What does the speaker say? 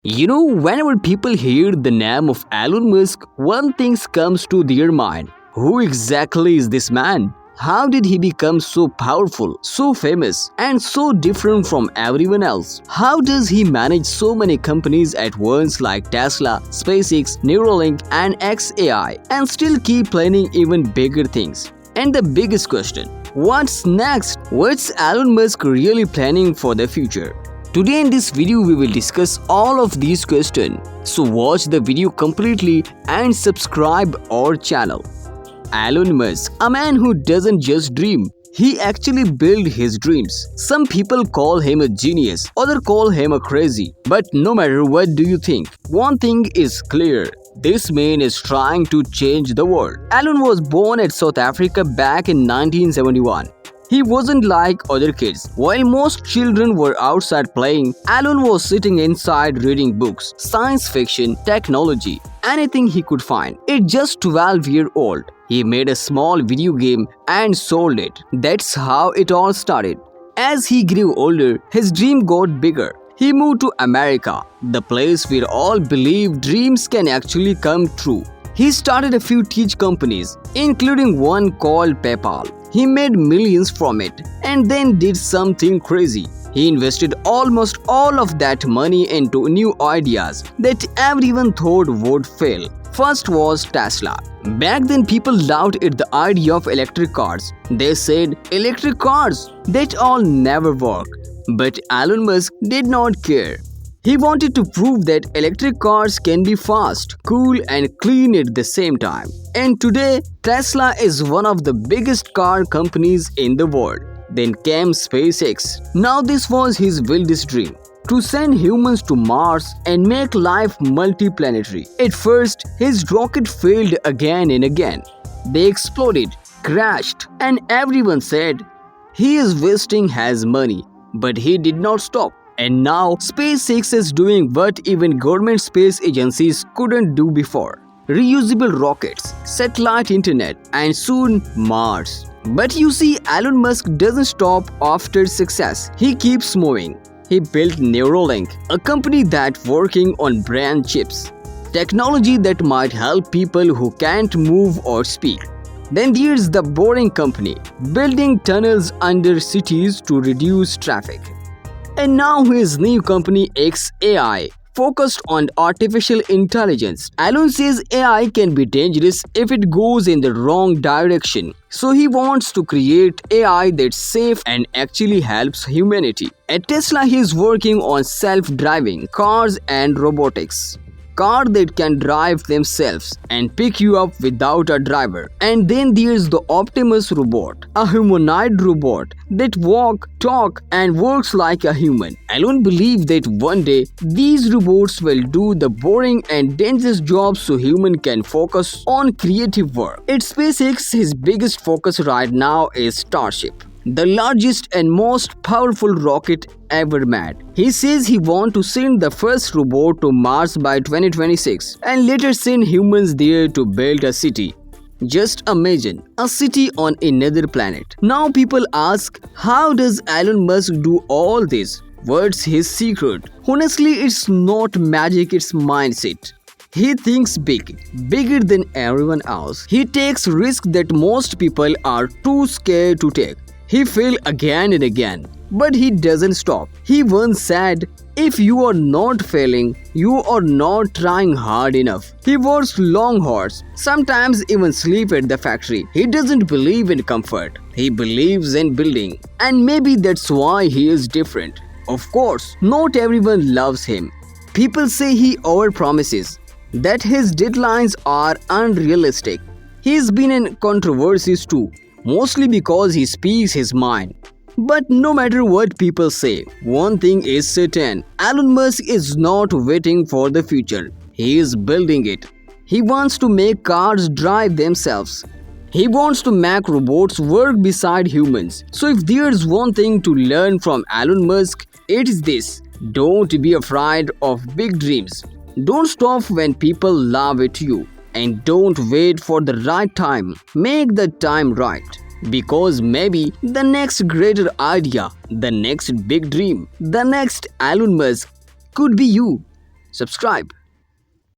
Whenever people hear the name of Elon Musk, one thing comes to their mind. Who exactly is this man? How did he become so powerful, so famous, and so different from everyone else? How does he manage so many companies at once like Tesla, SpaceX, Neuralink, and XAI, and still keep planning even bigger things? And the biggest question, what's next? What's Elon Musk really planning for the future? Today in this video we will discuss all of these questions. So watch the video completely and subscribe our channel. Elon Musk, a man who doesn't just dream, he actually built his dreams. Some people call him a genius, others call him a crazy. But no matter what do you think, one thing is clear. This man is trying to change the world. Elon was born at South Africa back in 1971. He wasn't like other kids. While most children were outside playing, Elon was sitting inside reading books, science fiction, technology, anything he could find. At just 12 years old, he made a small video game and sold it. That's how it all started. As he grew older, his dream got bigger. He moved to America, the place where all believe dreams can actually come true. He started a few tech companies, including one called PayPal. He made millions from it and then did something crazy. He invested almost all of that money into new ideas that everyone thought would fail. First was Tesla. Back then people laughed at the idea of electric cars. They said, electric cars, that all never work. But Elon Musk did not care. He wanted to prove that electric cars can be fast, cool and clean at the same time. And today, Tesla is one of the biggest car companies in the world. Then came SpaceX. Now this was his wildest dream, to send humans to Mars and make life multiplanetary. At first, his rocket failed again and again. They exploded, crashed, and everyone said, he is wasting his money. But he did not stop. And now, SpaceX is doing what even government space agencies couldn't do before. Reusable rockets, satellite internet, and soon Mars. But you see, Elon Musk doesn't stop after success. He keeps moving. He built Neuralink, a company that's working on brain chips. Technology that might help people who can't move or speak. Then there's the Boring Company, building tunnels under cities to reduce traffic. And now his new company XAI, focused on artificial intelligence. Elon says AI can be dangerous if it goes in the wrong direction. So he wants to create AI that's safe and actually helps humanity. At Tesla, he is working on self-driving cars and robotics. Cars that can drive themselves and pick you up without a driver. And then there's the Optimus robot, a humanoid robot that walks, talks and works like a human. Elon believes that one day these robots will do the boring and dangerous jobs so humans can focus on creative work. At SpaceX, his biggest focus right now is Starship, the largest and most powerful rocket ever made. He says he wants to send the first robot to Mars by 2026 and later send humans there to build a city. Just imagine, a city on another planet. Now people ask, how does Elon Musk do all this? What's his secret? Honestly, it's not magic, it's mindset. He thinks big, bigger than everyone else. He takes risks that most people are too scared to take. He fails again and again, but he doesn't stop. He once said, if you are not failing, you are not trying hard enough. He works long hours, sometimes even sleep at the factory. He doesn't believe in comfort. He believes in building. And maybe that's why he is different. Of course, not everyone loves him. People say he overpromises, that his deadlines are unrealistic. He's been in controversies too, mostly because he speaks his mind. But no matter what people say, one thing is certain, Elon Musk is not waiting for the future. He is building it. He wants to make cars drive themselves. He wants to make robots work beside humans. So if there's one thing to learn from Elon Musk, it is this: don't be afraid of big dreams. Don't stop when people laugh at you. And don't wait for the right time. Make the time right. Because maybe the next greater idea, the next big dream, the next Elon Musk could be you. Subscribe.